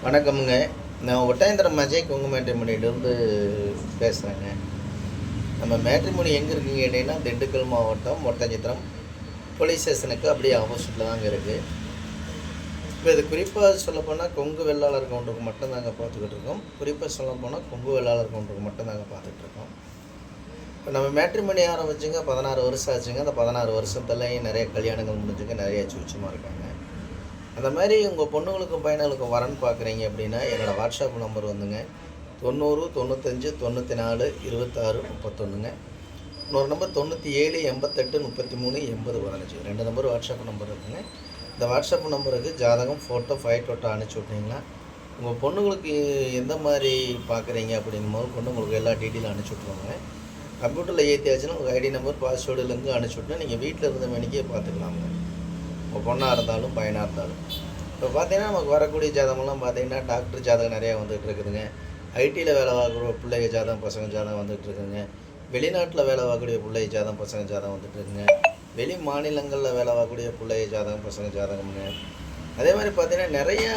வணக்கம்ங்க. நான் ஒட்டயந்திரம் அஜய் கொங்கு மேட்ரிமோனியிலேருந்து பேசுகிறேங்க. நம்ம மேட்ரிமோனி எங்கே இருக்குங்க கேட்டிங்கன்னா, திண்டுக்கல் மாவட்டம் ஒட்டஞ்சத்திரம் போலீஸ் ஸ்டேஷனுக்கு அப்படியே ஆப்போசிட்டில் தாங்க இருக்குது. இப்போ இது குறிப்பாக சொல்லப்போனால் கொங்கு வெள்ளாளர் கவுண்டருக்கு மட்டும்தாங்க பார்த்துக்கிட்டு இருக்கோம். குறிப்பாக சொல்லப்போனால் கொங்கு வெள்ளாளர் கவுண்டருக்கு மட்டும்தாங்க பார்த்துட்ருக்கோம். இப்போ நம்ம மேட்ரிமோனி ஆரம்பிச்சுங்க 16 வருஷம் ஆச்சுங்க. அந்த 16 வருஷத்துலேயும் நிறைய கல்யாணங்கள் முடிஞ்சுங்க, நிறைய சுவிச்சமாக இருக்காங்க. அந்த மாதிரி உங்கள் பொண்ணுங்களுக்கும் பையனுங்களுக்கும் வரன்னு பார்க்குறீங்க அப்படின்னா, என்னோடய வாட்ஸ்அப் நம்பர் வந்துங்க 90 95 94 26 31ங்க. இன்னொரு நம்பர் 97 88 33 80 15. 2 நம்பர் வாட்ஸ்அப் நம்பர் இருக்குங்க. இந்த வாட்ஸ்அப் நம்பருக்கு ஜாதகம், ஃபோட்டோ, ஃபைட்டோட்டோ அனுப்பிச்சி விட்டிங்கன்னா, உங்கள் பொண்ணுங்களுக்கு எந்த மாதிரி பார்க்குறீங்க அப்படிங்கும் போது கொண்டு உங்களுக்கு எல்லா டீட்டெயிலும் அனுப்பிச்சி விட்ருவாங்க. கம்ப்யூட்டரில் ஏற்றியாச்சுன்னா உங்கள் ஐடி நம்பர், பாஸ்வேர்டு லிங்க் அனுப்பிச்சி விட்டா நீங்கள் வீட்டில் இருந்த மணிக்கே பார்த்துக்கலாங்க. இப்போ பொண்ணாக இருந்தாலும் பையனாக இருந்தாலும். இப்போ பார்த்தீங்கன்னா நமக்கு வரக்கூடிய ஜாதகம்லாம் பார்த்தீங்கன்னா டாக்டர் ஜாதகம் நிறையா வந்துகிட்டு இருக்குதுங்க. ஐடியில் வேலை பார்க்குற பிள்ளைங்க ஜாதகம், பசங்க ஜாதகம் வந்துகிட்டு இருக்குதுங்க. வெளிநாட்டில் வேலை பார்க்கக்கூடிய பிள்ளைங்க ஜாதகம், பசங்க ஜாதகம் வந்துட்டு இருக்குங்க. வெளி மாநிலங்களில் வேலை பார்க்கக்கூடிய பிள்ளைங்க ஜாதகம், பசங்க ஜாதகம்ங்க. அதே மாதிரி பார்த்தீங்கன்னா நிறையா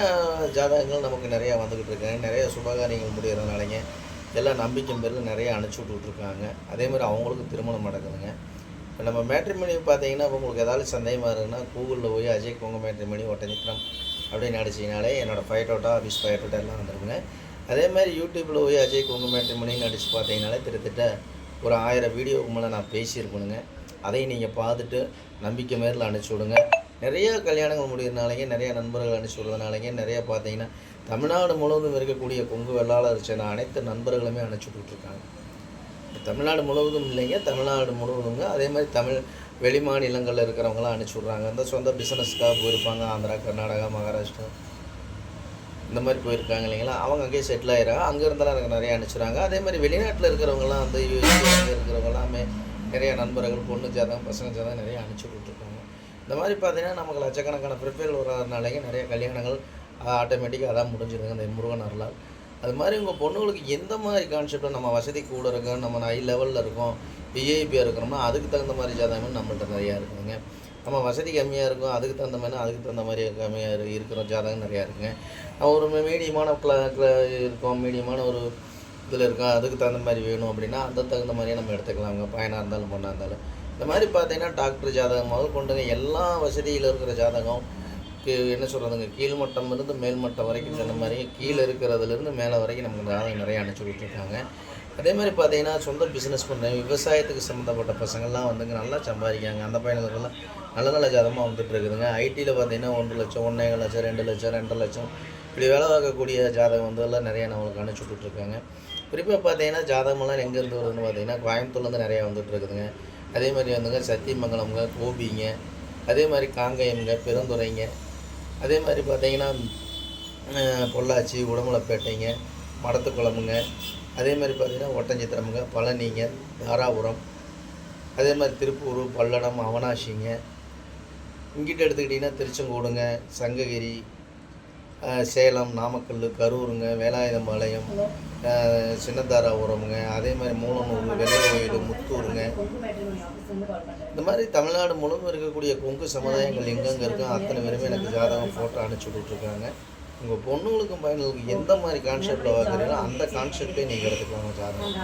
ஜாதகங்கள் நமக்கு நிறையா வந்துக்கிட்டு இருக்குங்க. நிறைய சுபகாரியங்கள் முடிகிறதுனாலங்க எல்லாம் நம்பிக்கை பேரில் நிறைய அனுப்பிச்சி விட்டுருக்காங்க. அதே மாதிரி அவங்களுக்கு திருமணம் நடக்குதுங்க. இப்போ நம்ம மேட்ரிமோனி பார்த்தீங்கன்னா, இப்போ உங்களுக்கு ஏதாவது சந்தேகமாக இருக்குன்னா கூகுளில் போய் அஜய் கொங்கு மேட்ரிமோனி ஒட்டஞ்சத்திரம் அப்படின்னு அடிச்சிங்கனாலே என்னோடய ஃபைட்டோட்டா, ஆஃபீஸ் ஃபைட்டோட்டா எல்லாம் வந்துருக்குங்க. அதே மாதிரி யூடியூப்பில் போய் அஜய் கொங்கு மேட்ரிமோனின்னு அடித்து பார்த்தீங்கனாலே கிட்டத்தட்ட ஒரு 1000 வீடியோவுக்கு மேலே நான் பேசியிருக்கணுங்க. அதையும் நீங்கள் பார்த்துட்டு நம்பிக்கை மேரில் அனுப்பிச்சி விடுங்க. நிறையா கல்யாணங்கள் முடிகிறதுனாலங்க, நிறையா நண்பர்கள் அனுப்பிச்சி விடுறதுனாலங்க, நிறையா பார்த்தீங்கன்னா தமிழ்நாடு முழுவதும் இருக்கக்கூடிய கொங்கு வெள்ளாளர் சேர்ந்த அனைத்து நண்பர்களுமே அனுப்பிச்சி விட்டுருக்காங்க. தமிழ்நாடு முழுவதும் இல்லைங்க, தமிழ்நாடு முழுவதுங்க. அதே மாதிரி வெளி மாநிலங்களில் இருக்கிறவங்களாம் அனுப்பிச்சி விட்றாங்க. அந்த சொந்த பிஸ்னஸ்க்காக போயிருப்பாங்க. ஆந்திரா, கர்நாடகா, மகாராஷ்டிரா இந்த மாதிரி போயிருக்காங்க இல்லைங்களா, அவங்க அங்கேயே செட்டில் ஆகிறாங்க. அங்கே இருந்தாலும் எனக்கு நிறையா அனுப்பிச்சிடுறாங்க. அதே மாதிரி வெளிநாட்டில் இருக்கிறவங்களாம் வந்து யூஎஸ்ஏ இருக்கிறவங்களாமே நிறைய நண்பர்கள், பொண்ணு ஜாதகம், பசங்க ஜாதகம் நிறையா அனுப்பிச்சி விட்டுருக்காங்க. இந்த மாதிரி பார்த்தீங்கன்னா நமக்கு லட்சக்கணக்கான ப்ரிஃபைல் வர்றதுனாலேயே நிறைய கல்யாணங்கள் ஆட்டோமேட்டிக்காக அதான் முடிஞ்சிடுங்க இந்த முருகன் அருளால். அது மாதிரி உங்கள் பொண்ணுங்களுக்கு எந்த மாதிரி கான்செப்டில் நம்ம வசதி கூட இருக்கோம், நம்ம ஹை லெவலில் இருக்கோம், விஐபியாக இருக்கிறோம்னா அதுக்கு தகுந்த மாதிரி ஜாதகங்கள் நம்மள்ட்ட நிறையா இருக்குதுங்க. நம்ம வசதி கம்மியாக இருக்கும், அதுக்கு தகுந்த மாதிரி கம்மியாக இருக்கிற ஜாதகம் நிறையா இருக்குங்க. ஒரு மீடியமான இருக்கோம், மீடியமான ஒரு இதில் இருக்கோம், அதுக்கு தகுந்த மாதிரி வேணும் அப்படின்னா அந்த தகுந்த மாதிரியே நம்ம எடுத்துக்கலாங்க. பையனாக இருந்தாலும் பொண்ணாக இருந்தாலும். இந்த மாதிரி பார்த்தீங்கன்னா டாக்டர் ஜாதகம் முதல் கொண்டுங்க எல்லா வசதியில் இருக்கிற ஜாதகம் என்ன சொல்கிறதுங்க, கீழ்மட்டம் இருந்து மேல்மட்டம் வரைக்கும் சொன்ன மாதிரி கீழே இருக்கிறதுலேருந்து மேலே வரைக்கும் நமக்கு ஜாதகம் நிறையா அனுப்பிச்சி விட்டுருக்காங்க. அதே மாதிரி பார்த்தீங்கன்னா சொந்த பிஸ்னஸ் பண்ணுறேன், விவசாயத்துக்கு சம்மந்தப்பட்ட பசங்கள்லாம் வந்துங்க நல்லா சம்பாதிக்காங்க. அந்த பையனுக்கெல்லாம் நல்ல நல்ல ஜாதகமாக வந்துட்டு இருக்குதுங்க. ஐடியில் பார்த்தீங்கன்னா 1 லட்சம், 1.5 லட்சம், 2 லட்சம், 2.5 லட்சம் இப்படி வேலை பார்க்கக்கூடிய ஜாதகம் வந்து எல்லாம் நிறையா நம்மளுக்கு அனுப்பிச்சி விட்டுருக்காங்க. குறிப்பாக பார்த்தீங்கன்னா ஜாதகமெல்லாம் எங்கேருந்து வருதுன்னு பார்த்தீங்கன்னா கோயம்புத்தூர்லேருந்து நிறையா வந்துட்டு இருக்குதுங்க. அதே மாதிரி வந்துங்க சத்தியமங்கலம்ங்க, கோபிங்க, அதே மாதிரி காங்கயம்ங்க, பெருந்துறைங்க, அதே மாதிரி பார்த்தீங்கன்னா பொள்ளாச்சி, உடமலைப்பேட்டைங்க, மடத்துக்குளமுங்க, அதே மாதிரி பார்த்திங்கன்னா ஒட்டஞ்சத்திரமுங்க, பழனிங்க, தாராபுரம், அதே மாதிரி திருப்பூர், பல்லடம், அவனாசிங்க, இங்கிட்ட எடுத்துக்கிட்டிங்கன்னா திருச்செங்கோடுங்க, சங்ககிரி, சேலம், நாமக்கல், கரூருங்க, வேலாயுதம்பாளையம், சின்னதாராபுரமுங்க, அதே மாதிரி மூலனூர், வெள்ளைக்கோயில், முத்தூருங்க. இந்த மாதிரி தமிழ்நாடு முழுவதும் இருக்கக்கூடிய கொங்கு சமுதாயங்கள் எங்கெங்கே இருக்கோ அத்தனை பேருமே எனக்கு ஜாதகம் ஃபோட்டோ அனுப்பிச்சி விட்டுருக்காங்க. உங்கள் பொண்ணுங்களுக்கும் பையனுங்களுக்கும் எந்த மாதிரி கான்செப்டில் பார்க்குறீங்களோ அந்த கான்செப்டே நீங்கள் எடுத்துக்கலாங்க ஜாதகம்.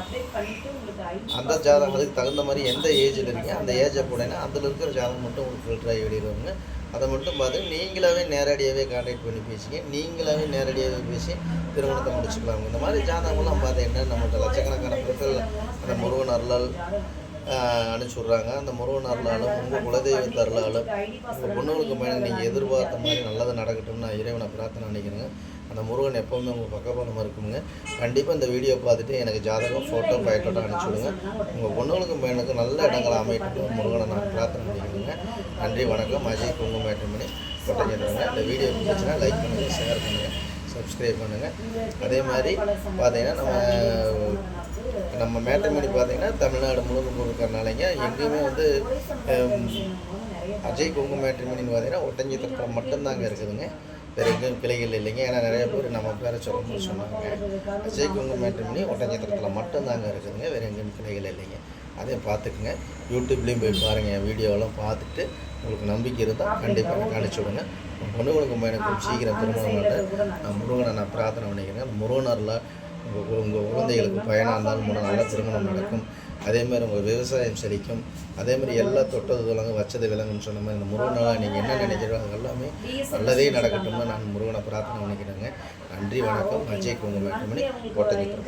அந்த ஜாதகம் அதுக்கு தகுந்த மாதிரி எந்த ஏஜில் இருக்கீங்க அந்த ஏஜை போடனா அதில் இருக்கிற ஜாதகம் மட்டும் உங்களுக்கு ஃபில்டராகி வெளியிடுவாங்க. அதை மட்டும் பார்த்து நீங்களாகவே நேரடியாகவே கான்டாக்ட் பண்ணி பேசிங்க, நீங்களாகவே நேரடியாகவே பேசி திருமணத்தை முடிச்சுக்கலாங்க. இந்த மாதிரி ஜாதகம்லாம் பார்த்தீங்கன்னா நம்மகிட்ட லட்சக்கணக்கான ப்ரிஃபைல் அந்த முருகன் அருளால் அனுப்பிச்சி விட்றாங்க. அந்த முருகன் அருளாலும் உங்கள் குலதெய்வத்தை அருளாலும் உங்கள் பொண்ணுங்களுக்கு பையனுக்கு நீங்கள் எதிர்பார்த்த மாதிரி நல்லது நடக்கட்டும்னு நான் இறைவனை பிரார்த்தனை பண்ணிக்கிறேங்க. அந்த முருகன் எப்போவுமே உங்கள் பக்கபலமாக இருக்குங்க. கண்டிப்பாக இந்த வீடியோ பார்த்துட்டு எனக்கு ஜாதகம், ஃபோட்டோ, ஃபைட்டோட்டோ அனுப்பிச்சி விடுங்க. உங்கள் பொண்ணுங்களுக்கும் பையனுக்கு நல்ல இடங்களை அமைட்டு முருகனை நான் பிரார்த்தனை பண்ணிக்கிறேங்க. நன்றி, வணக்கம். அஜய் கொங்கு மேட்ரிமோனி ஒட்டஞ்சத்திரங்க. இந்த வீடியோ பிடிச்சினா லைக் பண்ணுங்கள், ஷேர் பண்ணுங்கள், சப்ஸ்கிரைப் பண்ணுங்கள். அதே மாதிரி பார்த்தீங்கன்னா நம்ம மேட்ரிமோனி பார்த்தீங்கன்னா தமிழ்நாடு முழுவதும் இருக்கிறனாலங்க எங்கேயுமே வந்து அஜய் கொங்கு மேட்ரிமோனின்னு பார்த்தீங்கன்னா ஒட்டஞ்சத்திரத்தில் மட்டும்தாங்க இருக்குதுங்க. வேறு எங்கேயும் கிளைகள் இல்லைங்க. ஏன்னா நிறைய பேர் நம்ம பேரை சொல்லணும்னு சொன்னாங்க. அஜய் கொங்கு மேட்ரிமோனி ஒட்டஞ்சத்திரத்தில் மட்டும்தாங்க இருக்குதுங்க. வேறு எங்கேயும் கிளைகள் இல்லைங்க. அதையும் பார்த்துக்குங்க. யூடியூப்லேயும் போய் பாருங்கள், என் வீடியோவெல்லாம் பார்த்துட்டு உங்களுக்கு நம்பிக்கை இருந்தால் கண்டிப்பாக எனக்கு அனுப்பிச்சி விடுங்க. உங்கள் பொண்ணுங்களுக்கும் எனக்கு சீக்கிரம் திருமணம் நான் முருகனை நான் பிரார்த்தனை பண்ணிக்கிறேன். அந்த முருகனரில் உங்கள் குழந்தைகளுக்கு பயனாக இருந்தாலும் நல்ல திருமணம் நடக்கும். அதேமாதிரி உங்கள் விவசாயம் செழிக்கும். அதேமாதிரி எல்லா தொட்டது விலங்கு வச்சது விலங்குன்னு சொன்ன மாதிரி இந்த முருகனால் நீங்கள் என்ன நினைக்கிறோம் அது எல்லாமே நல்லதே நடக்கட்டும்னு நான் முருகனை பிரார்த்தனை பண்ணிக்கிறேங்க. நன்றி, வணக்கம். அஜய் குங்குமேட்டுமணி, ஒட்டஞ்சத்திரம்.